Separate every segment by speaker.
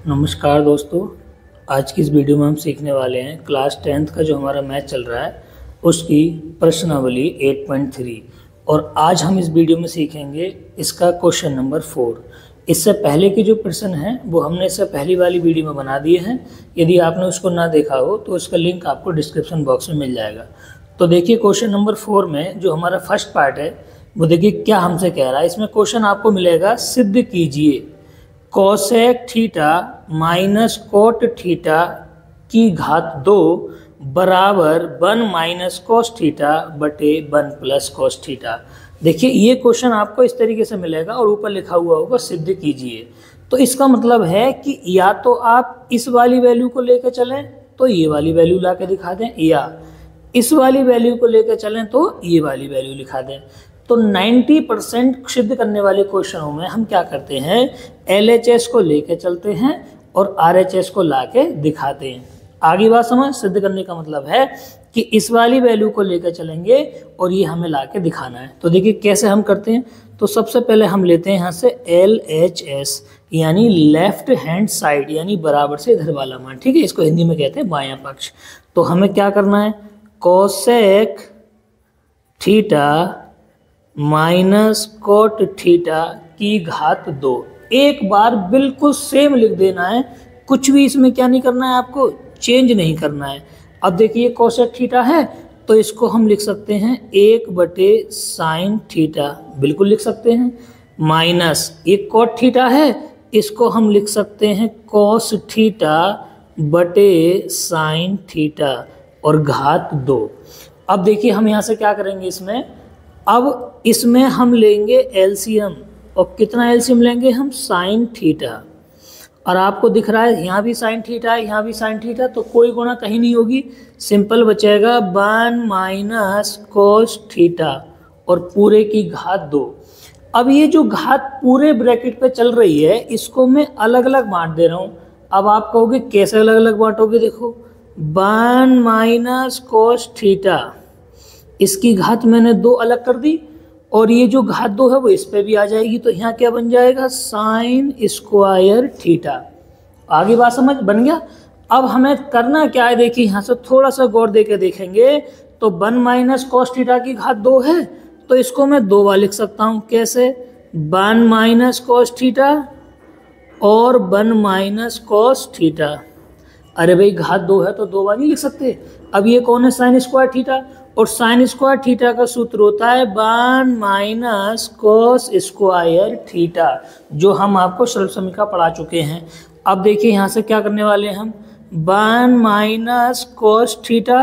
Speaker 1: नमस्कार दोस्तों। आज की इस वीडियो में हम सीखने वाले हैं क्लास 10th का जो हमारा मैथ चल रहा है उसकी प्रश्नावली 8.3 और आज हम इस वीडियो में सीखेंगे इसका क्वेश्चन नंबर 4। इससे पहले के जो प्रश्न हैं वो हमने इससे पहली वाली वीडियो में बना दिए हैं। यदि आपने उसको ना देखा हो तो उसका लिंक आपको डिस्क्रिप्शन बॉक्स में मिल जाएगा। तो देखिए क्वेश्चन नंबर 4 में जो हमारा फर्स्ट पार्ट है वो देखिए क्या हमसे कह रहा है। इसमें क्वेश्चन आपको मिलेगा, सिद्ध कीजिए cosec theta minus cot theta की घात 2 बराबर 1 माइनस कोस थीटा बटे 1 प्लस कोस थीटा। देखिए ये क्वेश्चन आपको इस तरीके से मिलेगा और ऊपर लिखा हुआ होगा सिद्ध कीजिए। तो इसका मतलब है कि या तो आप इस वाली वैल्यू को लेकर चलें तो ये वाली वैल्यू ला के दिखा दें, या इस वाली वैल्यू को लेकर चलें तो ये वाली वैल्यू लिखा दें। तो 90% सिद्ध करने वाले क्वेश्चनों में हम क्या करते हैं, LHS को लेके चलते हैं और RHS को लाके दिखाते हैं। आगे बात समझ। सिद्ध करने का मतलब है कि इस वाली वैल्यू को लेकर चलेंगे और ये हमें लाके दिखाना है। तो देखिए कैसे हम करते हैं। तो सबसे पहले हम लेते हैं यहाँ से LHS यानी लेफ्ट हैंड साइड, यानी बराबर से इधर वाला मान। ठीक है, इसको हिंदी में कहते हैं बायां पक्ष। तो हमें क्या करना है, cosec theta minus cot theta की घात 2। एक बार बिल्कुल सेम लिख देना है, कुछ भी इसमें क्या नहीं करना है, आपको चेंज नहीं करना है। अब देखिए कोसेक थीटा है तो इसको हम लिख सकते हैं 1 बटे साइन थीटा, बिल्कुल लिख सकते हैं। माइनस एक कोट थीटा है, इसको हम लिख सकते हैं कोस थीटा बटे साइन थीटा और घात 2। अब देखिए हम यहाँ से क्या करेंगे, अब इसमें हम लेंगे एलसीएम। और कितना एलसीएम लेंगे हम, साइन थीटा। और आपको दिख रहा है यहाँ भी साइन थीटा है, यहाँ भी साइन थीटा, तो कोई गुणा कहीं नहीं होगी, सिंपल बचेगा 1 माइनस कोस थीटा और पूरे की घात 2। अब ये जो घात पूरे ब्रैकेट पे चल रही है इसको मैं अलग अलग बांट दे रहा हूँ। अब आप कहोगे कैसे अलग अलग बांटोगे, देखो 1 माइनस कोस थीटा, इसकी घात मैंने 2 अलग कर दी और ये जो घात 2 है वो इस पे भी आ जाएगी। तो यहाँ क्या बन जाएगा, साइन स्क्वायर थीटा। आगे बात समझ बन गया। अब हमें करना क्या है, देखिए यहाँ से थोड़ा सा गौर देके देखेंगे तो 1 माइनस कोस थीटा की घात 2 है तो इसको मैं 2 बार लिख सकता हूँ। कैसे, 1 माइनस कोस थीटा और 1 माइनस कोस थीटा। अरे भाई घात 2 है तो 2 बार नहीं लिख सकते। अब ये कौन है, साइन स्क्वायर थीटा, और साइन स्क्वायर थीटा का सूत्र होता है 1 माइनस कोस स्क्वायर थीटा, जो हम आपको सरल समीकरण पढ़ा चुके हैं। अब देखिए यहाँ से क्या करने वाले हैं हम, 1 माइनस कोस थीटा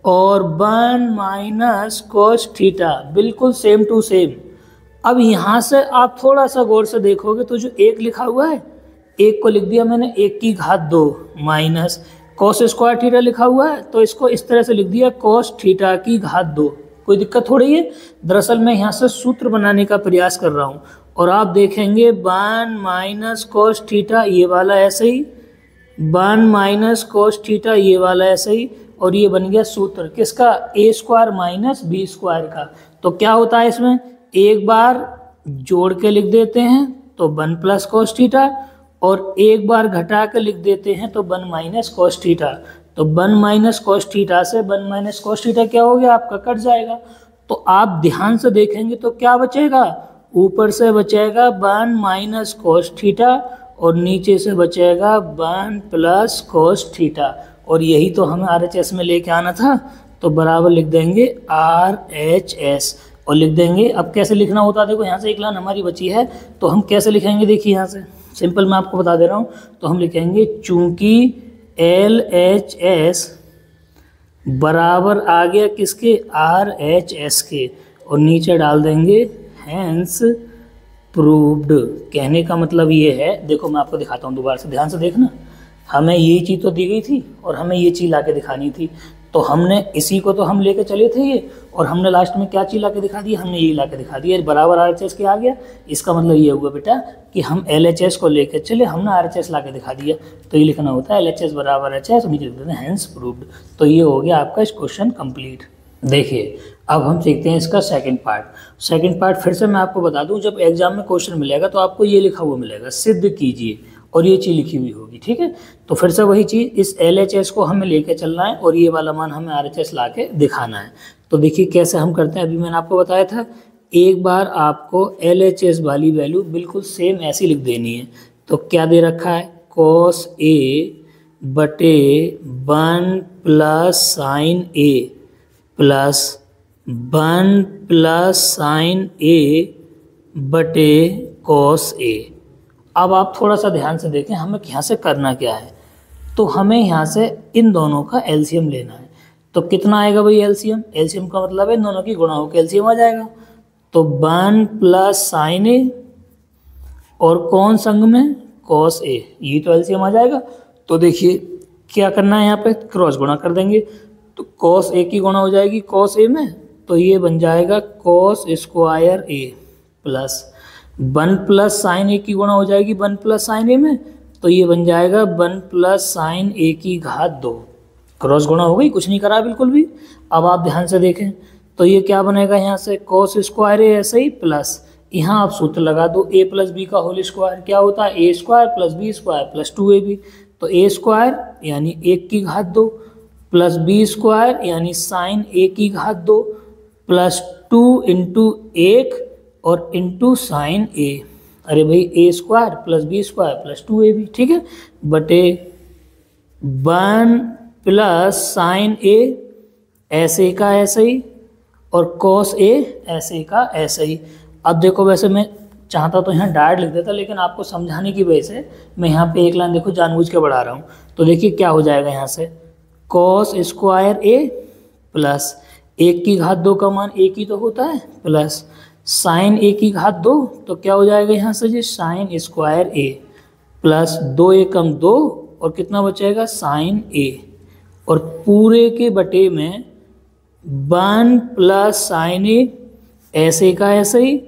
Speaker 1: और 1 माइनस कोस थीटा, बिल्कुल सेम टू सेम। अब यहाँ से आप थोड़ा सा गौर से देखोगे तो जो 1 लिखा हुआ है, 1 को लिख दिया मैंने 1 की घात 2 माइनस कोस स्क्वायर थीटा लिखा हुआ है तो इसको इस तरह से लिख दिया कोस थीटा की घात 2। कोई दिक्कत थोड़ी है। दरअसल मैं यहाँ से सूत्र बनाने का प्रयास कर रहा हूँ और आप देखेंगे 1 माइनस कोस थीटा ये वाला ऐसे ही, 1 माइनस कोस थीटा ये वाला ऐसे ही, और ये बन गया सूत्र किसका, a square minus b square का। तो क्या होता है इसमें, एक बार जोड़ के लिख देते हैं तो 1 प्लस कोस थीटा और एक बार घटा कर लिख देते हैं तो 1 माइनस कोस थीटा। तो 1 माइनस कोस थीटा से 1 माइनस कोस थीटा क्या हो गया, आपका कट जाएगा। तो आप ध्यान से देखेंगे तो क्या बचेगा, ऊपर से बचेगा 1 माइनस कोस थीटा और नीचे से बचेगा 1 प्लस कोस थीटा। और यही तो हमें RHS में लेके आना था, तो बराबर लिख देंगे RHS और लिख देंगे। अब कैसे लिखना होता है, देखो यहाँ से एक लाइन हमारी बची है तो हम कैसे लिखेंगे, देखिए यहाँ से सिंपल मैं आपको बता दे रहा हूँ। तो हम लिखेंगे चूंकि LHS बराबर आ गया किसके, RHS के, और नीचे डाल देंगे हैंस प्रूव्ड। कहने का मतलब ये है, देखो मैं आपको दिखाता हूँ दोबारा से, ध्यान से देखना। हमें ये चीज़ तो दी गई थी और हमें ये चीज़ ला के दिखानी थी, तो हमने इसी को तो हम लेके चले थे ये, और हमने लास्ट में क्या चीज़ ला के दिखा दी, हमने यही ला के दिखा दिया, बराबर RHS के आ गया। इसका मतलब ये हुआ बेटा कि हम LHS को लेके चले, हमने RHS ला के दिखा दिया। तो ये लिखना होता है LHS बराबर HS, नीचे लिख देते हैं हैंस प्रूव्ड। तो ये हो गया आपका इस क्वेश्चन कंप्लीट। देखिए अब हम सीखते हैं इसका सेकंड पार्ट। सेकंड पार्ट फिर से मैं आपको बता दूं, जब एग्जाम में क्वेश्चन मिलेगा तो आपको ये लिखा हुआ मिलेगा, सिद्ध कीजिए। और ये चीज़ लिखी हुई होगी, ठीक है। तो फिर से वही चीज़, इस LHS को हमें लेके चलना है और ये वाला मान हमें RHS ला के दिखाना है। तो देखिए कैसे हम करते हैं, अभी मैंने आपको बताया था, एक बार आपको LHS वाली वैल्यू बिल्कुल सेम ऐसी लिख देनी है। तो क्या दे रखा है, cos A बटे 1 plus sign A plus 1 plus sign A बटे cos A। अब आप थोड़ा सा ध्यान से देखें, हमें यहाँ से करना क्या है। तो हमें यहाँ से इन दोनों का LCM लेना है। तो कितना आएगा भाई LCM? LCM का मतलब है इन दोनों की गुणा होकर LCM आ जाएगा। तो 1 प्लस साइन A और कौन संग में, cos A, ये तो LCM आ जाएगा। तो देखिए क्या करना है, यहाँ पे क्रॉस गुणा कर देंगे। तो cos A की गुणा हो जाएगी cos A में, तो ये बन जाएगा cos square A plus 1 plus sign A की गुणा हो जाएगी 1 प्लस साइन A में, तो ये बन जाएगा 1 प्लस साइन A की घात 2। क्रॉस गुणा हो गई, कुछ नहीं करा बिल्कुल भी। अब आप ध्यान से देखें तो ये क्या बनेगा, यहाँ से cos स्क्वायर A ऐसे ही प्लस, यहाँ आप सूत्र लगा दो A प्लस बी का होल स्क्वायर, क्या होता है A square plus B square plus 2AB। तो A स्क्वायर यानी 1 की घात 2 प्लस बी स्क्वायर यानी साइन A की घात 2 प्लस 2 इंटू 1 और इंटू साइन A। अरे भाई A square plus B square plus 2AB, ठीक है, बटे 1 प्लस साइन A ऐसे का ऐसे ही और cos A ऐसे का ऐसे ही। अब देखो, वैसे मैं चाहता तो यहाँ डायरेक्ट लिख देता, लेकिन आपको समझाने की वजह से मैं यहाँ पे एक लाइन देखो जानबूझ के बढ़ा रहा हूँ। तो देखिए क्या हो जाएगा, यहाँ से cos स्क्वायर A प्लस 1 की घात 2 का मान 1 ही तो होता है, प्लस साइन A की घात 2, तो क्या हो जाएगा यहाँ से जी साइन स्क्वायर A प्लस 2 एकम 2 और कितना बचेगा साइन A, और पूरे के बटे में 1 प्लस साइन A ऐसे का ऐसे ही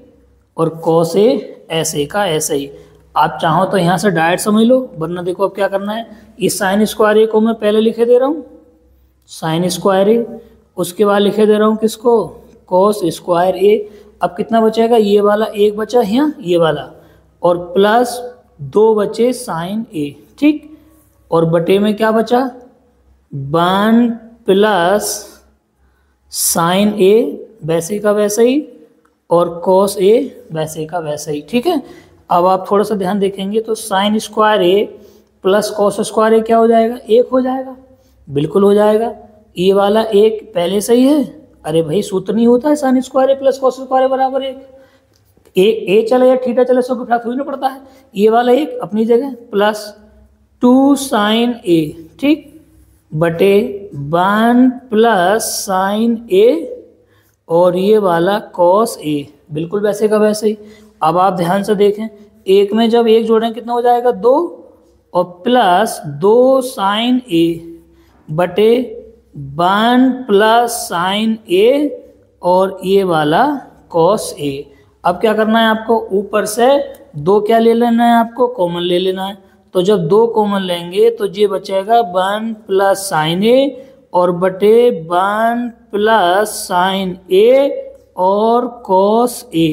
Speaker 1: और cos A ऐसे का ऐसे ही। आप चाहो तो यहाँ से डायरेक्ट समझ लो, वरना देखो अब क्या करना है, इस साइन स्क्वायर A को मैं पहले लिखे दे रहा हूँ साइन स्क्वायर A, उसके बाद लिखे दे रहा हूँ किसको, cos स्क्वायर A। अब कितना बचेगा, ये वाला एक बचा यहाँ, ये वाला, और प्लस 2 बचे साइन A, ठीक, और बटे में क्या बचा 1 प्लस साइन A वैसे का वैसे ही और cos A वैसे का वैसे ही, ठीक है। अब आप थोड़ा सा ध्यान देखेंगे तो sine square A plus cos square A क्या हो जाएगा, 1 हो जाएगा, बिल्कुल हो जाएगा। ये वाला 1 पहले से ही है, अरे भाई सूत्र नहीं होता है sine square A plus cos square A बराबर 1, ए चले या थीटा चले सब घटाना थोड़ी ना पड़ता है। ये वाला 1 अपनी जगह प्लस 2 साइन A, ठीक, बटे 1 प्लस साइन A और ये वाला cos A, बिल्कुल वैसे का वैसे ही। अब आप ध्यान से देखें, एक में जब 1 जोड़ें कितना हो जाएगा 2, और प्लस 2 साइन A बटे 1 प्लस साइन A और ये वाला cos A। अब क्या करना है आपको, ऊपर से 2 क्या ले लेना है आपको, कॉमन ले लेना है। तो जब 2 कॉमन लेंगे तो ये बचेगा 1 प्लस साइन A और बटे 1 प्लस साइन A और cos A।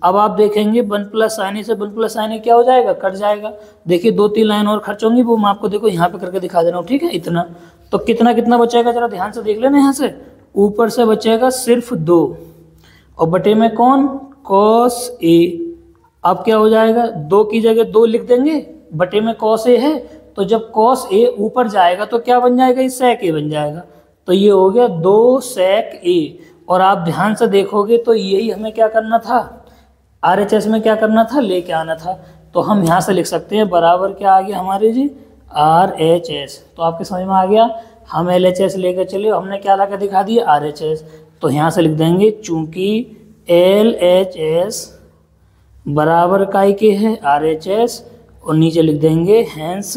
Speaker 1: अब आप देखेंगे 1 प्लस साइन A से 1 प्लस साइन A क्या हो जाएगा, कट जाएगा। देखिए 2-3 लाइन और खर्च होंगी, वो मैं आपको देखो यहाँ पे करके दिखा दे रहा हूँ, ठीक है। इतना तो कितना कितना बचेगा जरा ध्यान से देख लेना, यहाँ से ऊपर से बचेगा सिर्फ 2 और बटे में कौन, cos A। अब क्या हो जाएगा, 2 की जगह 2 लिख देंगे, बटे में cos A है, तो जब cos A ऊपर जाएगा तो क्या बन जाएगा, ये sec A बन जाएगा। तो ये हो गया 2 sec A। और आप ध्यान से देखोगे तो यही हमें क्या करना था, RHS में क्या करना था, लेके आना था। तो हम यहाँ से लिख सकते हैं बराबर क्या आ गया हमारे जी, RHS। तो आपके समझ में आ गया, हम LHS लेकर चले, हमने क्या ला कर दिखा दिया, RHS। तो यहाँ से लिख देंगे चूंकि LHS बराबर काय के है RHS, और नीचे लिख देंगे हैंस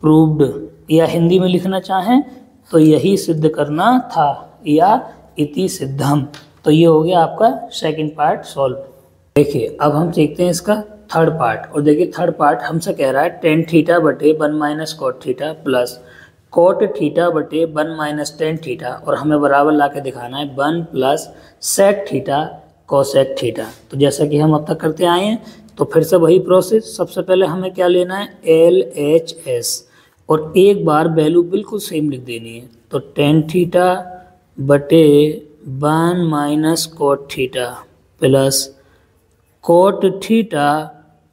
Speaker 1: प्रूव्ड, या हिंदी में लिखना चाहें तो यही सिद्ध करना था, या इति सिद्धम। तो ये हो गया आपका सेकंड पार्ट सॉल्व। देखिए अब हम सीखते हैं इसका थर्ड पार्ट। और देखिए थर्ड पार्ट हमसे कह रहा है टेन थीटा बटे 1 minus cot theta plus cot theta बटे 1 माइनस टेन थीटा, और हमें बराबर ला के दिखाना है 1 plus sec theta cosec theta. तो जैसा कि हम अब तक करते आए हैं तो फिर से वही प्रोसेस, सबसे पहले हमें क्या लेना है, LHS, और एक बार वैल्यू बिल्कुल सेम लिख देनी है। तो tan थीटा बटे 1 minus cot theta plus cot theta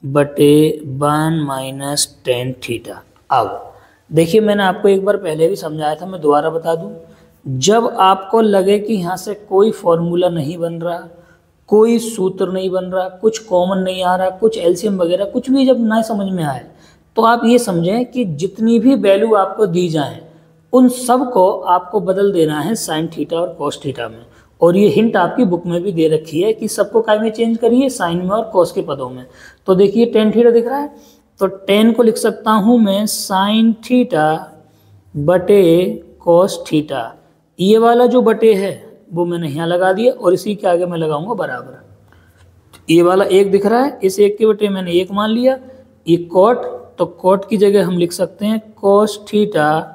Speaker 1: बटे 1 माइनस tan थीटा। अब देखिए मैंने आपको एक बार पहले भी समझाया था, मैं दोबारा बता दूं। जब आपको लगे कि यहाँ से कोई फॉर्मूला नहीं बन रहा, कोई सूत्र नहीं बन रहा, कुछ कॉमन नहीं आ रहा, कुछ एलसीएम वगैरह कुछ भी जब ना समझ में आए, तो आप ये समझें कि जितनी भी वैल्यू आपको दी जाए उन सब को आपको बदल देना है साइन थीटा और कॉस थीटा में। और ये हिंट आपकी बुक में भी दे रखी है कि सबको काय में चेंज करिए, साइन में और कॉस के पदों में। तो देखिए tan थीटा दिख रहा है, तो tan को लिख सकता हूँ मैं साइन थीटा बटे कॉस थीटा। ये वाला जो बटे है वो मैंने यहाँ लगा दिया और इसी के आगे मैं लगाऊंगा बराबर। ये वाला 1 दिख रहा है, इस 1 के बटे मैंने 1 मान लिया। ये कोट, तो कोट की जगह हम लिख सकते हैं कॉस थीटा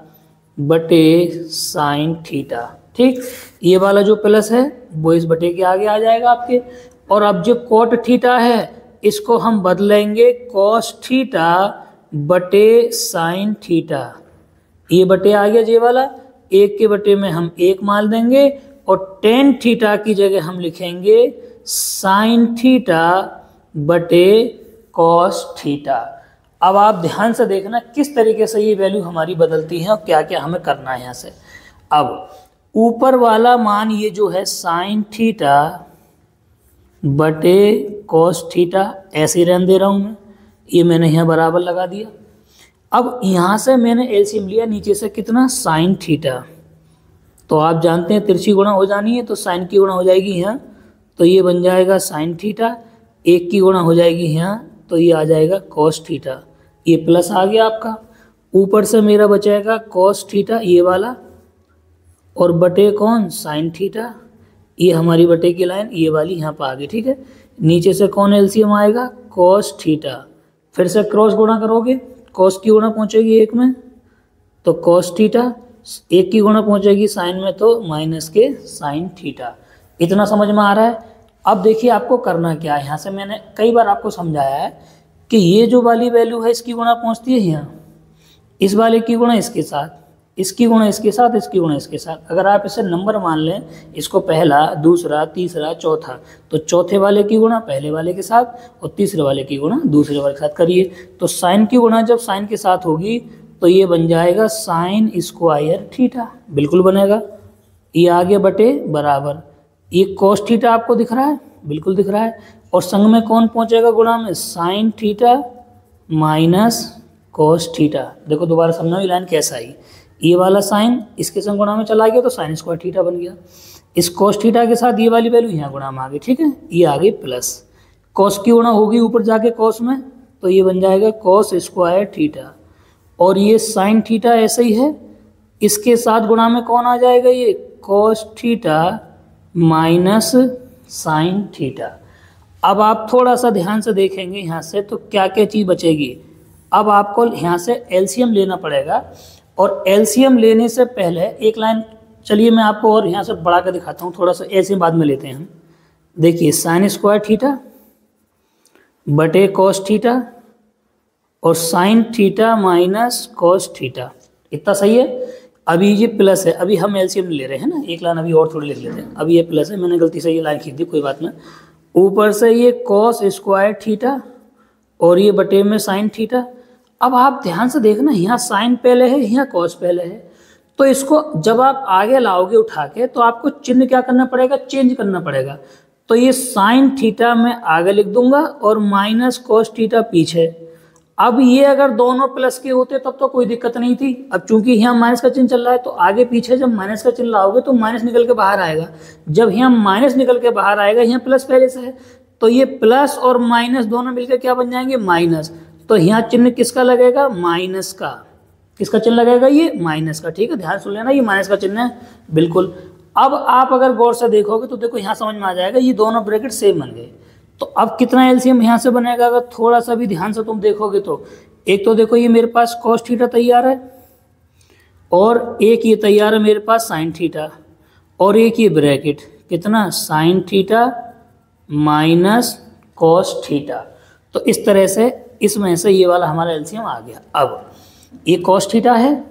Speaker 1: बटे साइन थीटा। ठीक, ये वाला जो प्लस है वो इस बटे के आगे आ जाएगा आपके। और अब जो कोट थीटा है इसको हम बदलेंगे कॉस थीटा बटे साइन थीटा। ये बटे आ गया, ये वाला 1 के बटे में हम 1 मान देंगे और tan थीटा की जगह हम लिखेंगे साइन थीटा बटे कॉस थीटा। अब आप ध्यान से देखना किस तरीके से ये वैल्यू हमारी बदलती है और क्या क्या हमें करना है यहाँ से। अब ऊपर वाला मान ये जो है साइन थीटा बटे कॉस थीटा ऐसे ही रहने दे रहा हूँ मैं, ये मैंने यहाँ बराबर लगा दिया। अब यहाँ से मैंने एलसीएम लिया नीचे से कितना, साइन थीटा। तो आप जानते हैं तिरछी गुणा हो जानी है, तो साइन की गुणा हो जाएगी यहाँ, तो ये बन जाएगा साइन थीटा। 1 की गुणा हो जाएगी यहाँ, तो ये आ जाएगा कॉस थीटा। ये प्लस आ गया आपका, ऊपर से मेरा बचेगा कॉस थीटा ये वाला, और बटे कौन, साइन थीटा। ये हमारी बटे की लाइन ये वाली यहाँ पर आ गई। ठीक है, नीचे से कौन एलसीएम आएगा, कॉस थीटा। फिर से क्रॉस गुणा करोगे, कॉस की गुणा पहुँचेगी 1 में तो कॉस थीटा, 1 की गुणा पहुँचेगी साइन में तो माइनस के साइन थीटा। इतना समझ में आ रहा है। अब देखिए आपको करना क्या है, यहाँ से मैंने कई बार आपको समझाया है कि ये जो वाली वैल्यू है इसकी गुणा पहुँचती है यहाँ, इस वाले की गुणा इसके साथ, इसकी गुणा इसके साथ, इसकी गुणा इसके साथ। अगर आप इसे नंबर मान लें, इसको पहला, दूसरा, तीसरा, चौथा, तो चौथे वाले की गुणा पहले वाले के साथ और तीसरे वाले की गुणा दूसरे वाले के साथ करिए। तो साइन की गुणा जब साइन के साथ होगी तो ये बन जाएगा साइन स्क्वायर थीटा, बिल्कुल बनेगा। ये आगे बटे बराबर, ये कॉस थीटा आपको दिख रहा है, बिल्कुल दिख रहा है, और संग में कौन पहुंचेगा गुणा में, sign theta minus cos theta. देखो दोबारा समझना ये लाइन कैसा आई, ये वाला साइन इसके संग गुणा में चला गया तो साइन स्क्वायर थीटा बन गया। इस कॉस थीटा के साथ ये वाली वैल्यू यहाँ गुणा में आ गई। ठीक है, ये आ गई प्लस, कॉस की गुणा होगी ऊपर जाके कॉस में, तो ये बन जाएगा कॉस स्क्वायर थीटा। और ये साइन थीटा ऐसे ही है, इसके साथ गुणा में कौन आ जाएगा, ये cos theta minus sine theta. अब आप थोड़ा सा ध्यान से देखेंगे यहाँ से तो क्या क्या चीज़ बचेगी। अब आपको यहाँ से एलसीएम लेना पड़ेगा, और एलसीएम लेने से पहले एक लाइन, चलिए मैं आपको और यहाँ से बढ़ा कर दिखाता हूँ, थोड़ा सा ऐसे बाद में लेते हैं हम। देखिए साइन स्क्वायर थीटा बटे कॉस थीटा और sine theta minus cos theta, इतना सही है। अभी ये प्लस है, अभी हम एलसीएम ले रहे हैं ना, एक लाइन अभी और थोड़ी लिख लेते हैं। अभी ये प्लस है, मैंने गलती से ये लाइन खींच दी, कोई बात नहीं। ऊपर से ये कॉस स्क्वायर थीटा और ये बटे में साइन थीटा। अब आप ध्यान से देखना, यहाँ साइन पहले है, यहाँ कॉस पहले है, तो इसको जब आप आगे लाओगे उठा के तो आपको चिन्ह क्या करना पड़ेगा, चेंज करना पड़ेगा। तो ये साइन थीटा मैं आगे लिख दूंगा और माइनस कॉस थीटा पीछे। अब ये अगर दोनों प्लस के होते तब तो कोई दिक्कत नहीं थी। अब चूंकि यहाँ माइनस का चिन्ह चल रहा है तो आगे पीछे जब माइनस का चिन्ह लाओगे तो माइनस निकल के बाहर आएगा। जब यहाँ माइनस निकल के बाहर आएगा, यहाँ प्लस पहले से है, तो ये प्लस और माइनस दोनों मिलकर क्या बन जाएंगे, माइनस। तो यहाँ चिन्ह किसका लगेगा, माइनस का। किसका चिन्ह लगेगा, ये माइनस का। ठीक है, ध्यान सुन लेना, ये माइनस का चिन्ह है बिल्कुल। अब आप अगर गौर से देखोगे तो देखो यहाँ समझ में आ जाएगा, ये दोनों ब्रैकेट सेम बन गए। तो अब कितना एलसीएम यहाँ से बनेगा, अगर थोड़ा सा भी ध्यान से तुम देखोगे तो एक तो देखो ये मेरे पास कॉस थीटा तैयार है, और एक ये तैयार है मेरे पास साइन थीटा, और एक ये ब्रैकेट कितना, sign theta minus cos theta. तो इस तरह से इसमें से ये वाला हमारा एलसीएम आ गया। अब ये कॉस थीटा है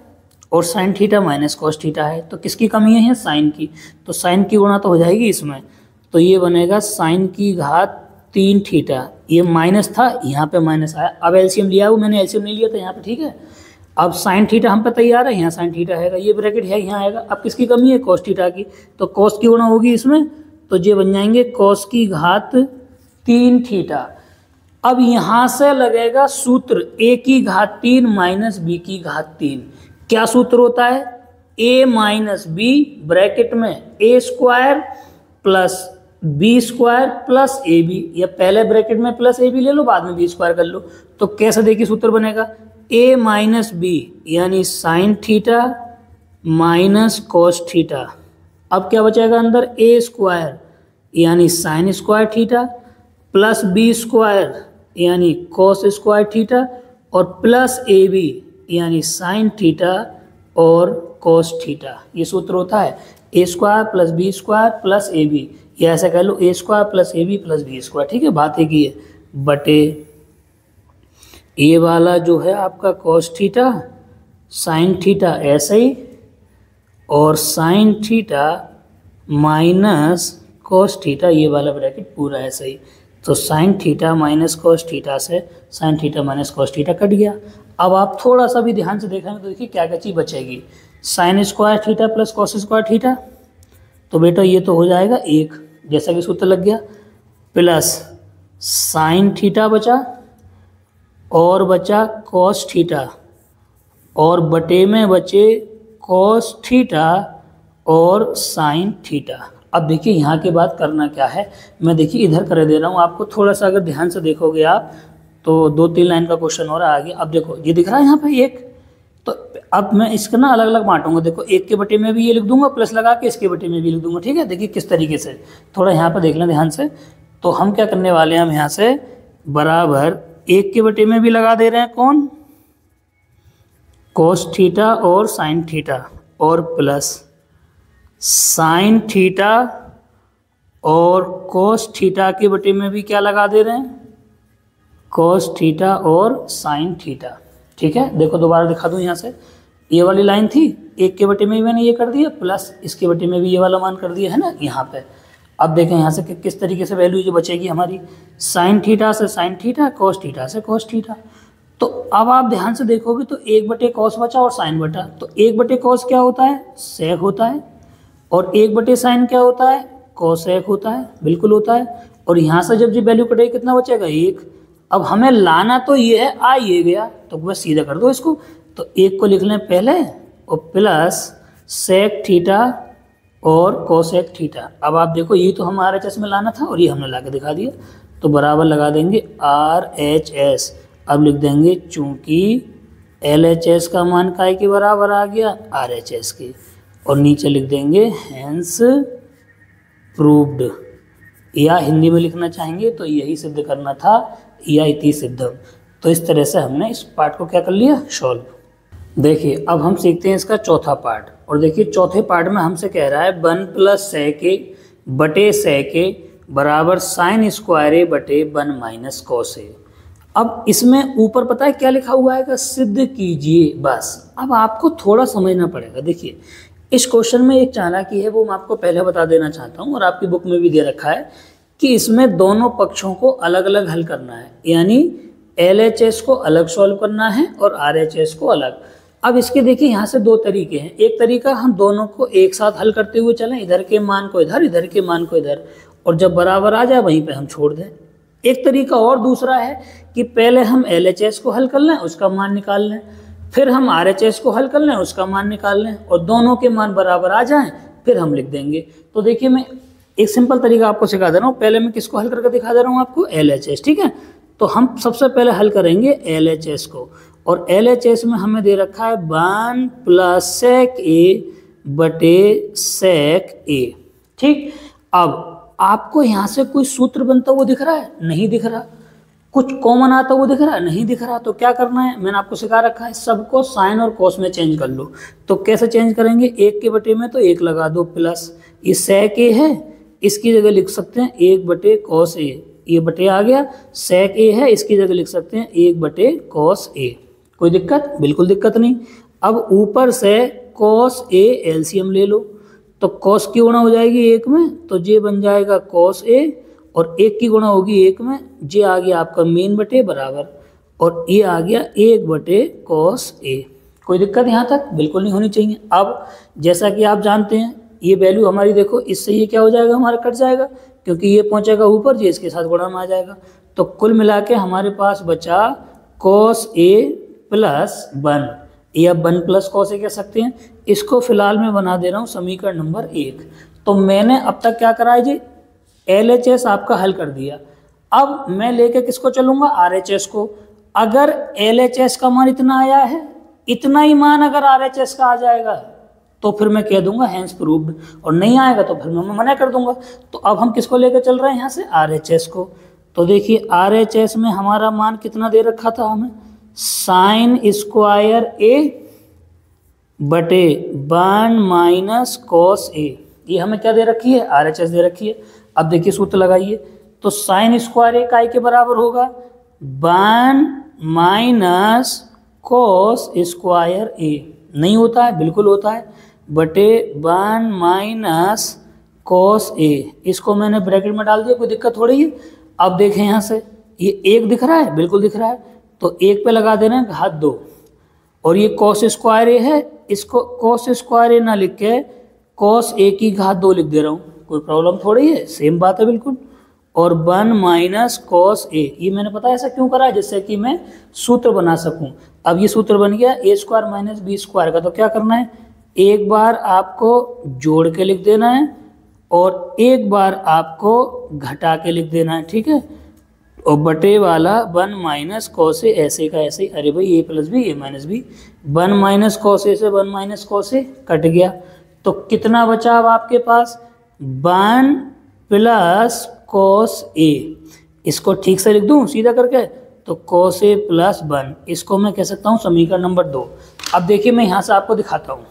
Speaker 1: और sine theta minus cos theta है, तो किसकी कमी है? साइन की। तो साइन की गुणा तो हो जाएगी इसमें, तो ये बनेगा साइन की घात 3 थीटा। ये माइनस था, यहाँ पे माइनस आया। अब एलसीएम लिया, वो मैंने एलसीएम नहीं लिया था यहाँ पे, ठीक है। अब साइन थीटा हम पे तैयार है, यहाँ साइन थीटा है, ये ब्रैकेट है, यहाँ आएगा। अब किसकी कमी है? कॉस थीटा की। तो कॉस की गुणा होगी इसमें, तो ये बन जाएंगे कॉस की घात 3 थीटा। अब यहाँ से लगेगा सूत्र a की घात 3 माइनस b की घात 3। क्या सूत्र होता है? a माइनस बी ब्रैकेट में a square plus B square plus A B, या पहले ब्रैकेट में प्लस ए बी ले लो, बाद में बी स्क्वायर कर लो। तो कैसे देखिए सूत्र बनेगा? a माइनस बी यानी sine theta minus cos theta. अब क्या बचेगा अंदर? a स्क्वायर यानी sine square theta plus B square यानी कॉस स्क्वायर थीटा और प्लस ए बी यानी साइन थीटा और कॉस थीटा। ये सूत्र होता है a square plus B square plus A B, या ऐसा कह लो a square plus A B plus B square, ठीक है। बात एक ही है, बटे ये वाला जो है आपका कॉस थीटा साइन थीटा ऐसे ही, और sine theta minus cos theta, ये वाला ब्रैकेट पूरा ऐसे ही। तो sine theta minus cos theta से sine theta minus cos theta cut गया। अब आप थोड़ा सा भी ध्यान से देखेंगे तो देखिए क्या क्या चीज़ बचेगी। Sign square theta plus cos square theta, तो बेटा ये तो हो जाएगा 1, जैसा कि सूत्र लग गया, प्लस साइन थीटा बचा और बचा कॉस थीटा, और बटे में बचे कॉस थीटा और साइन थीटा। अब देखिए यहाँ के बाद करना क्या है, मैं देखिए इधर कर दे रहा हूँ आपको। थोड़ा सा अगर ध्यान से देखोगे आप तो 2-3 लाइन का क्वेश्चन हो रहा है आगे। अब देखो ये दिख रहा है यहाँ पे 1, तो अब मैं इसका ना अलग अलग बांटूंगा। देखो 1 के बटे में भी ये लिख दूंगा, प्लस लगा के इसके बटे में भी लिख दूंगा, ठीक है। देखिए किस तरीके से, थोड़ा यहाँ पर देख लें ध्यान से। तो हम क्या करने वाले हैं, हम यहाँ से बराबर 1 के बटे में भी लगा दे रहे हैं, कौन? कॉस थीटा और साइन थीटा, और प्लस साइन थीटा और कॉस थीटा के बटे में भी क्या लगा दे रहे हैं? कॉस थीटा और साइन थीटा, ठीक है। देखो दोबारा दिखा दूं, यहाँ से ये वाली लाइन थी, 1 के बटे में भी मैंने ये कर दिया, प्लस इसके बटे में भी ये वाला मान कर दिया है ना यहाँ पे। अब देखें यहाँ से किस तरीके से वैल्यू जो बचेगी हमारी, साइन थीटा से साइन थीटा, कॉस थीटा से कॉस थीटा। तो अब आप ध्यान से देखोगे तो 1 बटे कॉस बचा और साइन बटा। तो 1 बटे कॉस क्या होता है? सेक होता है। और 1 बटे साइन क्या होता है? कोसेक होता है, बिल्कुल होता है। और यहाँ से जब जी वैल्यू कटेगी कितना बचेगा? 1। अब हमें लाना तो ये है, आ ये गया, तो बस सीधा कर दो इसको। तो 1 को लिख लें पहले, और प्लस सेक थीटा और कोसेक थीटा। अब आप देखो ये तो हम RHS में लाना था और ये हमने ला के दिखा दिया, तो बराबर लगा देंगे RHS। अब लिख देंगे चूंकि LHS का मान काय के बराबर आ गया? RHS के, और नीचे लिख देंगे हेंस प्रूव्ड, या हिंदी में लिखना चाहेंगे तो यही सिद्ध करना था, या इति सिद्धम। तो इस तरह से हमने इस पार्ट को क्या कर लिया? सॉल्व। देखिए अब हम सीखते हैं इसका चौथा पार्ट। और देखिए चौथे पार्ट में हमसे कह रहा है 1 प्लस सेक ए बटे सेक ए बराबर साइन स्क्वायर ए बटे 1 माइनस कॉस ए। अब इसमें ऊपर पता है क्या लिखा हुआ है? सिद्ध कीजिए, बस। अब आपको थोड़ा समझना पड़ेगा। देखिए इस क्वेश्चन में एक चालाकी है, वो मैं आपको पहले बता देना चाहता हूँ, और आपकी बुक में भी दे रखा है कि इसमें दोनों पक्षों को अलग अलग हल करना है, यानी LHS को अलग सॉल्व करना है और RHS को अलग। अब इसके देखिए यहाँ से 2 तरीके हैं। एक तरीका हम दोनों को एक साथ हल करते हुए चलें, इधर के मान को इधर, इधर के मान को इधर, और जब बराबर आ जाए वहीं पे हम छोड़ दें। एक तरीका और दूसरा है कि पहले हम LHS को हल कर लें, उसका मान निकाल लें, फिर हम RHS को हल कर लें, उसका मान निकाल लें, और दोनों के मान बराबर आ जाएं, फिर हम लिख देंगे। तो देखिए मैं एक सिंपल तरीका आपको सिखा दे रहा हूँ। पहले मैं किसको हल करके दिखा दे रहा हूँ आपको? LHS, ठीक है। तो हम सबसे पहले हल करेंगे LHS को, और LHS में हमें दे रखा है 1 प्लस सेक ए बटे सेक ए, ठीक। अब आपको यहाँ से कोई सूत्र बनता हुआ दिख रहा है? नहीं दिख रहा। कुछ कॉमन आता हुआ दिख रहा है? नहीं दिख रहा। तो क्या करना है? मैंने आपको सिखा रखा है, सबको साइन और कॉस में चेंज कर लो। तो कैसे चेंज करेंगे? 1 के बटे में तो 1 लगा दो, प्लस ये सेक ए है, इसकी जगह लिख सकते हैं 1 बटे कॉस ए, ये बटे आ गया, सेक ए है, इसकी जगह लिख सकते हैं 1 बटे कॉस ए। कोई दिक्कत? बिल्कुल दिक्कत नहीं। अब ऊपर से कॉस ए एलसीएम ले लो, तो कॉस की गुणा हो जाएगी 1 में, तो जे बन जाएगा कॉस ए, और 1 की गुणा होगी 1 में, जे आ गया आपका मेन बटे बराबर, और ये आ गया 1 बटे कॉस ए। कोई दिक्कत यहाँ तक? बिल्कुल नहीं होनी चाहिए। अब जैसा कि आप जानते हैं ये वैल्यू हमारी देखो, इससे ये क्या हो जाएगा, हमारा कट जाएगा, क्योंकि ये पहुंचेगा ऊपर, जे इसके साथ गुणा में आ जाएगा। तो कुल मिला के हमारे पास बचा कॉस ए प्लस 1, या 1 प्लस कॉस ए कह सकते हैं। इसको फिलहाल मैं बना दे रहा हूँ समीकरण नंबर 1। तो मैंने अब तक क्या करा है जी, LHS आपका हल कर दिया। अब मैं लेके किसको चलूंगा, RHS को। अगर LHS का मान इतना आया है, इतना ही मान अगर RHS का आ जाएगा तो फिर मैं कह दूंगा हैंस प्रूव्ड, और नहीं आएगा तो फिर मैं मना कर दूंगा। तो अब हम किसको लेकर चल रहे हैं यहाँ से, RHS को। तो देखिए RHS में हमारा मान कितना दे रखा था हमें, साइन स्क्वायर ए बटे 1 माइनस कॉस ए। ये हमें क्या दे रखी है, RHS दे रखी है। अब देखिए सूत्र लगाइए, तो साइन स्क्वायर ए का के बराबर होगा 1 माइनस कॉस स्क्वायर ए। नहीं होता है? बिल्कुल होता है, बटे 1 माइनस कॉस ए। इसको मैंने ब्रैकेट में डाल दिया, कोई दिक्कत थोड़ी है। अब देखें यहाँ से, ये 1 दिख रहा है, बिल्कुल दिख रहा है, तो 1 पे लगा देना है घात 2, और ये कॉस स्क्वायर ए है, इसको कॉस स्क्वायर ए ना लिख के कॉस ए की घात 2 लिख दे रहा हूँ, कोई प्रॉब्लम थोड़ी है, सेम बात है बिल्कुल। और 1 माइनस कॉस ए, ये मैंने पता है ऐसा क्यों करा है, जिससे कि मैं सूत्र बना सकूं। अब ये सूत्र बन गया ए स्क्वायर माइनस बी स्क्वायर का। तो क्या करना है, एक बार आपको जोड़ के लिख देना है, और एक बार आपको घटा के लिख देना है, ठीक है। और बटे वाला 1 माइनस कॉस ए, ऐसे का ऐसे, अरे भाई ए plus B A minus B, 1 minus cos A से 1 माइनस कॉस ए कट गया। तो कितना बचा अब आपके पास, 1 प्लस कॉस ए। इसको ठीक से लिख दूं सीधा करके, तो कॉस ए प्लस 1, इसको मैं कह सकता हूं समीकरण नंबर 2। अब देखिए मैं यहां से आपको दिखाता हूं,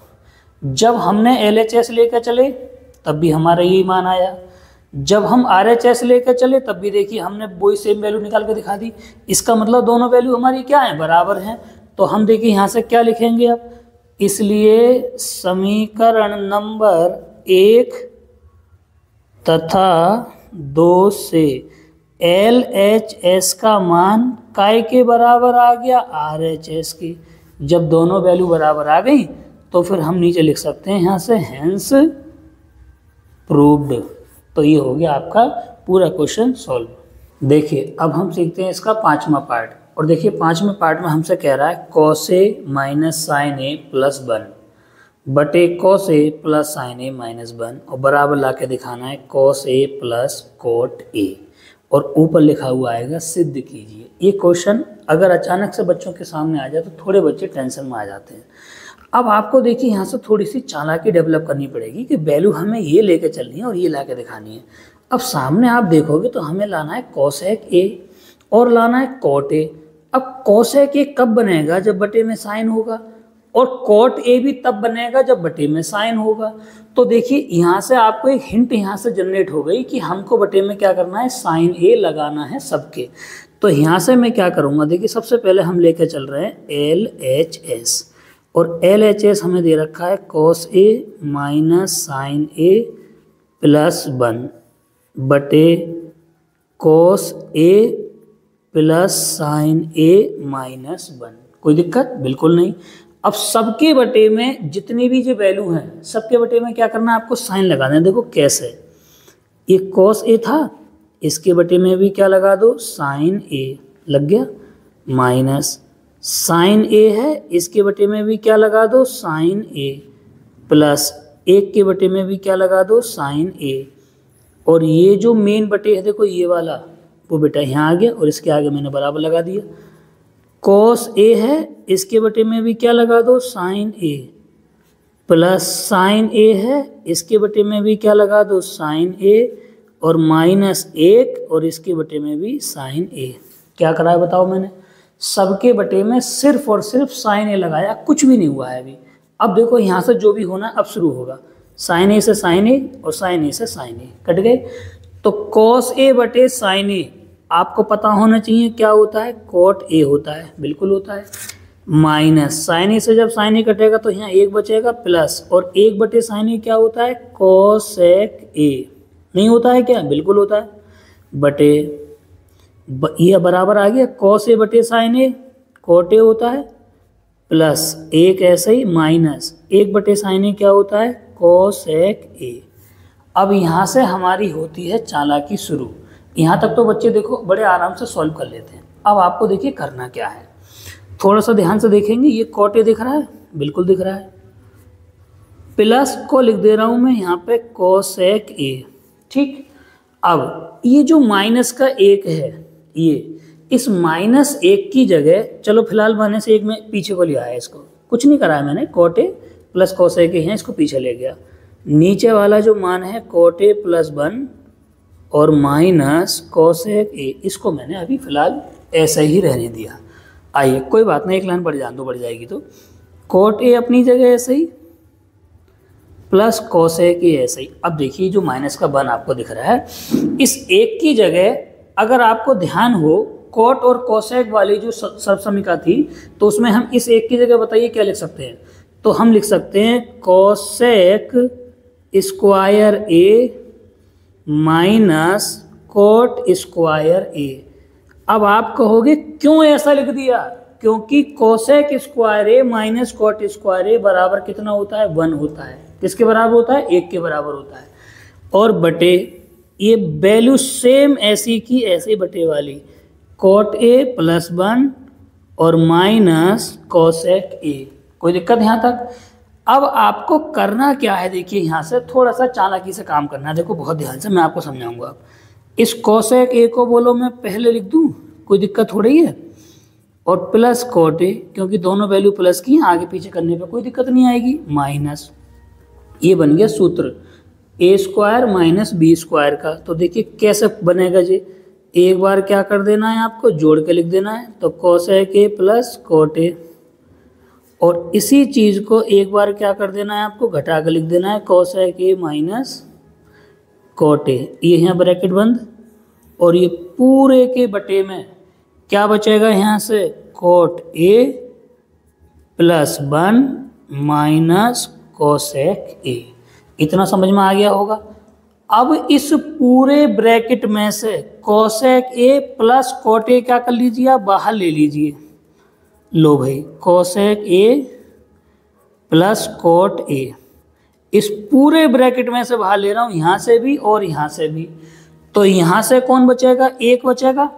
Speaker 1: जब हमने LHS लेकर चले तब भी हमारा यही मान आया, जब हम RHS लेकर चले तब भी देखिए हमने वही सेम वैल्यू निकाल के दिखा दी। इसका मतलब दोनों वैल्यू हमारी क्या है, बराबर हैं। तो हम देखिए यहाँ से क्या लिखेंगे अब, इसलिए समीकरण नंबर 1 तथा 2 से LHS का मान काय के बराबर आ गया, RHS की। जब दोनों वैल्यू बराबर आ गई तो फिर हम नीचे लिख सकते हैं यहाँ से हैंस प्रूव्ड। तो ये हो गया आपका पूरा क्वेश्चन सॉल्व। देखिए अब हम सीखते हैं इसका 5वां पार्ट। और देखिए 5वें पार्ट में हमसे कह रहा है cos A minus sign A plus 1 बटे cos A plus sign A minus 1, और बराबर ला के दिखाना है cos A plus cot A, और ऊपर लिखा हुआ आएगा सिद्ध कीजिए। ये क्वेश्चन अगर अचानक से बच्चों के सामने आ जाए तो थोड़े बच्चे टेंशन में आ जाते हैं। अब आपको देखिए यहाँ से थोड़ी सी चालाकी डेवलप करनी पड़ेगी कि वैल्यू हमें ये लेके चलनी है और ये ला के दिखानी है। अब सामने आप देखोगे तो हमें लाना है कोसेक ए और लाना है कोट ए। अब कोसेक ए कब बनेगा, जब बटे में साइन होगा, और कोट ए भी तब बनेगा जब बटे में साइन होगा। तो देखिए यहाँ से आपको एक हिंट यहाँ से जनरेट हो गई कि हमको बटे में क्या करना है, साइन ए लगाना है सबके। तो यहाँ से मैं क्या करूँगा, देखिए सबसे पहले हम लेके चल रहे हैं LHS, और LHS हमें दे रखा है cos A minus sign A plus 1 बटे cos A plus sign A minus 1। कोई दिक्कत बिल्कुल नहीं। अब सबके बटे में जितनी भी जो वैल्यू हैं सबके बटे में क्या करना है, आपको साइन लगाना है। देखो कैसे, ये कॉस ए था, इसके बटे में भी क्या लगा दो, साइन ए लग गया, माइनस साइन ए है, इसके बटे में भी क्या लगा दो, साइन ए, प्लस एक के बटे में भी क्या लगा दो, साइन ए। और ये जो मेन बटे है देखो ये वाला, वो बेटा यहाँ आ गया और इसके आगे मैंने बराबर लगा दिया। कॉस ए है, इसके बटे में भी क्या लगा दो, साइन ए, प्लस साइन ए है, इसके बटे में भी क्या लगा दो, साइन ए, और माइनस 1 और इसके बटे में भी साइन ए। क्या करा है बताओ मैंने, सबके बटे में सिर्फ और सिर्फ साइन ए लगाया, कुछ भी नहीं हुआ है अभी। अब देखो यहाँ से जो भी होना अब शुरू होगा, साइन ए से साइन ए और साइन ए से साइन ए कट गए। तो कॉस ए बटे साइन ए आपको पता होना चाहिए क्या होता है, कॉट ए होता है, बिल्कुल होता है। माइनस साइन ए से जब साइन ए कटेगा तो यहाँ एक बचेगा प्लस, और एक बटे साइन ए क्या होता है, कोसेक ए, नहीं होता है क्या, बिल्कुल होता है। बटे ये बराबर आ गया कॉस ए बटे साइन ए, कॉट ए होता है, प्लस एक ऐसे ही माइनस एक बटे साइन ए क्या होता है, कोसेक ए। अब यहाँ से हमारी होती है चालाकी शुरू। यहाँ तक तो बच्चे देखो बड़े आराम से सॉल्व कर लेते हैं। अब आपको देखिए करना क्या है, थोड़ा सा ध्यान से देखेंगे। ये कॉट ए दिख रहा है, बिल्कुल दिख रहा है, प्लस को लिख दे रहा हूँ मैं यहाँ पे कोसेक ए, ठीक। अब ये जो माइनस का एक है, ये इस माइनस एक की जगह, चलो फिलहाल मैंने से एक में पीछे को लिया है, इसको कुछ नहीं करा है मैंने, cot A plus cosec A है, इसको पीछे ले गया। नीचे वाला जो मान है कॉट ए प्लस 1 और माइनस कोसेक ए, इसको मैंने अभी फिलहाल ऐसा ही रहने दिया। आइए कोई बात नहीं, एक लाइन बढ़ बढ़ जाएगी तो कॉट ए अपनी जगह ऐसे ही प्लस कोसेक ए ऐसे ही। अब देखिए जो माइनस का 1 आपको दिख रहा है, इस एक की जगह अगर आपको ध्यान हो कॉट और कोसेक वाली जो सर्वसमीका थी, तो उसमें हम इस एक की जगह बताइए क्या लिख सकते हैं, तो हम लिख सकते हैं कोसेक स्क्वायर ए माइनस कॉट स्क्वायर ए। अब आप कहोगे क्यों ऐसा लिख दिया, क्योंकि कोसेक स्क्वायर ए माइनस कॉट स्क्वायर ए बराबर कितना होता है, 1 होता है। किसके बराबर होता है, 1 के बराबर होता है। और बटे ये वैल्यू सेम ऐसी की ऐसी बटे वाली, कॉट ए प्लस 1 और माइनस कोसेक ए। कोई दिक्कत यहाँ तक। अब आपको करना क्या है, देखिए यहाँ से थोड़ा सा चालाकी से काम करना है। देखो बहुत ध्यान से मैं आपको समझाऊंगा। इस कोसेक ए को बोलो मैं पहले लिख दूँ, कोई दिक्कत हो रही है, और प्लस कॉट ए, क्योंकि दोनों वैल्यू प्लस की हैं, आगे पीछे करने पे कोई दिक्कत नहीं आएगी, माइनस ये बन गया सूत्र ए स्क्वायर माइनस बी स्क्वायर का। तो देखिए कैसे बनेगा जी, एक बार क्या कर देना है आपको, जोड़ के लिख देना है, तो cosec A plus cot A, और इसी चीज़ को एक बार क्या कर देना है आपको, घटा कर लिख देना है, cosec A minus cot A. ये यहाँ ब्रैकेट बंद, और ये पूरे के बटे में क्या बचेगा यहाँ से, cot A plus 1 minus cosec A. इतना समझ में आ गया होगा। अब इस पूरे ब्रैकेट में से cosec A plus cot A क्या कर लीजिए, आप बाहर ले लीजिए। लो भाई cosec A plus cot A, इस पूरे ब्रैकेट में से बाहर ले रहा हूँ, यहाँ से भी और यहाँ से भी। तो यहाँ से कौन बचेगा, 1 बचेगा,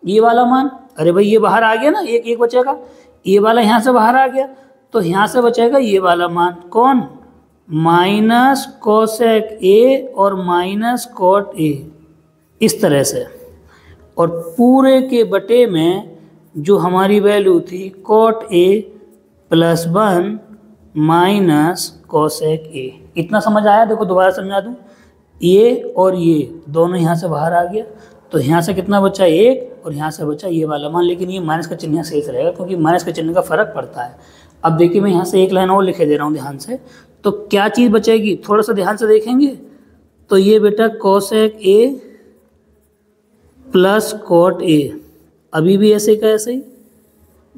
Speaker 1: ये वाला मान। अरे भाई ये बाहर आ गया ना, 1 बचेगा, ये वाला यहाँ से बाहर आ गया, तो यहाँ से बचेगा ये वाला मान, कौन, माइनस कोसेक ए और माइनस कॉट ए, इस तरह से। और पूरे के बटे में जो हमारी वैल्यू थी cot A plus 1 minus cosec A. इतना समझ आया। देखो दोबारा समझा दूँ, ये और ये दोनों यहाँ से बाहर आ गया, तो यहाँ से कितना बचा, 1, और यहाँ से बचा ये वाला मान। लेकिन ये माइनस का चिन्ह यहाँ शेष रहेगा, क्योंकि माइनस के चिन्ह का फर्क पड़ता है। अब देखिए मैं यहाँ से एक लाइन और लिखे दे रहा हूँ ध्यान से, तो क्या चीज़ बचेगी, थोड़ा सा ध्यान से देखेंगे। तो ये बेटा cosec A plus cot A, अभी भी ऐसे का ऐसे ही,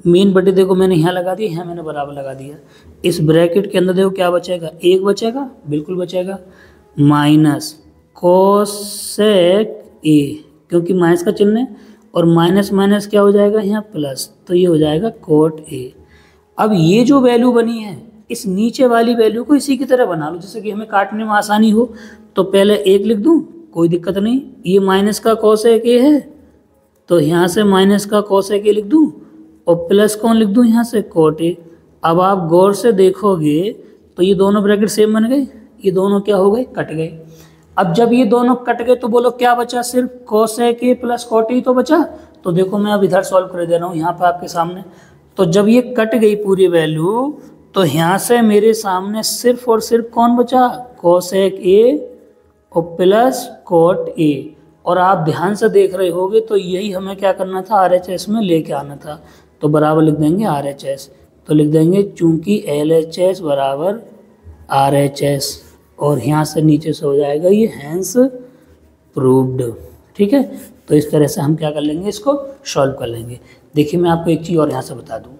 Speaker 1: मीन बटे देखो मैंने यहाँ लगा दिया, यहाँ मैंने बराबर लगा दिया। इस ब्रैकेट के अंदर देखो क्या बचेगा, 1 बचेगा, बिल्कुल बचेगा, माइनस कोसेक ए, क्योंकि माइनस का चिन्ह है, और माइनस माइनस क्या हो जाएगा यहाँ प्लस, तो ये हो जाएगा कॉट ए। अब ये जो वैल्यू बनी है, इस नीचे वाली वैल्यू को इसी की तरह बना लो, जैसे कि हमें काटने में आसानी हो। तो पहले 1 लिख दूँ, कोई दिक्कत नहीं। ये माइनस का कोसेक ए है, तो यहाँ से माइनस का कोसेक ए लिख दूँ, और प्लस कौन लिख दूँ यहाँ से, कॉट ए। अब आप गौर से देखोगे तो ये दोनों ब्रैकेट सेम बन गए, ये दोनों क्या हो गए, कट गए। अब जब ये दोनों कट गए तो बोलो क्या बचा, सिर्फ cosec A plus cot A तो बचा। तो देखो मैं अब इधर सॉल्व कर दे रहा हूँ यहाँ पर आपके सामने। तो जब ये कट गई पूरी वैल्यू, तो यहाँ से मेरे सामने सिर्फ और सिर्फ कौन बचा, कोसेक ए और प्लस कॉट ए। और आप ध्यान से देख रहे होगे तो यही हमें क्या करना था, RHS में लेके आना था। तो बराबर लिख देंगे RHS, तो लिख देंगे चूंकि LHS बराबर RHS, और यहाँ से नीचे से हो जाएगा ये हैंस प्रूव्ड। ठीक है। तो इस तरह से हम क्या कर लेंगे, इसको सॉल्व कर लेंगे। देखिए मैं आपको एक चीज़ और यहाँ से बता दूँ,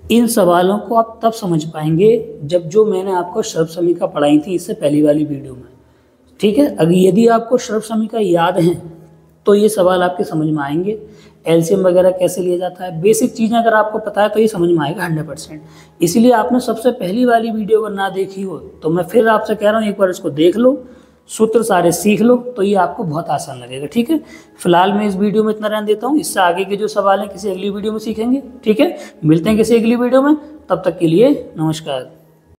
Speaker 1: इन सवालों को आप तब समझ पाएंगे जब जो मैंने आपको सर्वसमीका पढ़ाई थी इससे पहली वाली वीडियो में, ठीक है। अगर यदि आपको सर्वसमीका याद है तो ये सवाल आपके समझ में आएंगे। एलसीएम वगैरह कैसे लिया जाता है, बेसिक चीज़ें अगर आपको पता है तो ये समझ में आएगा 100%। इसीलिए आपने सबसे पहली वाली वीडियो अगर ना देखी हो तो मैं फिर आपसे कह रहा हूँ एक बार इसको देख लो, सूत्र सारे सीख लो, तो ये आपको बहुत आसान लगेगा, ठीक है। फिलहाल मैं इस वीडियो में इतना रहने देता हूँ, इससे आगे के जो सवाल हैं किसी अगली वीडियो में सीखेंगे, ठीक है। मिलते हैं किसी अगली वीडियो में, तब तक के लिए नमस्कार।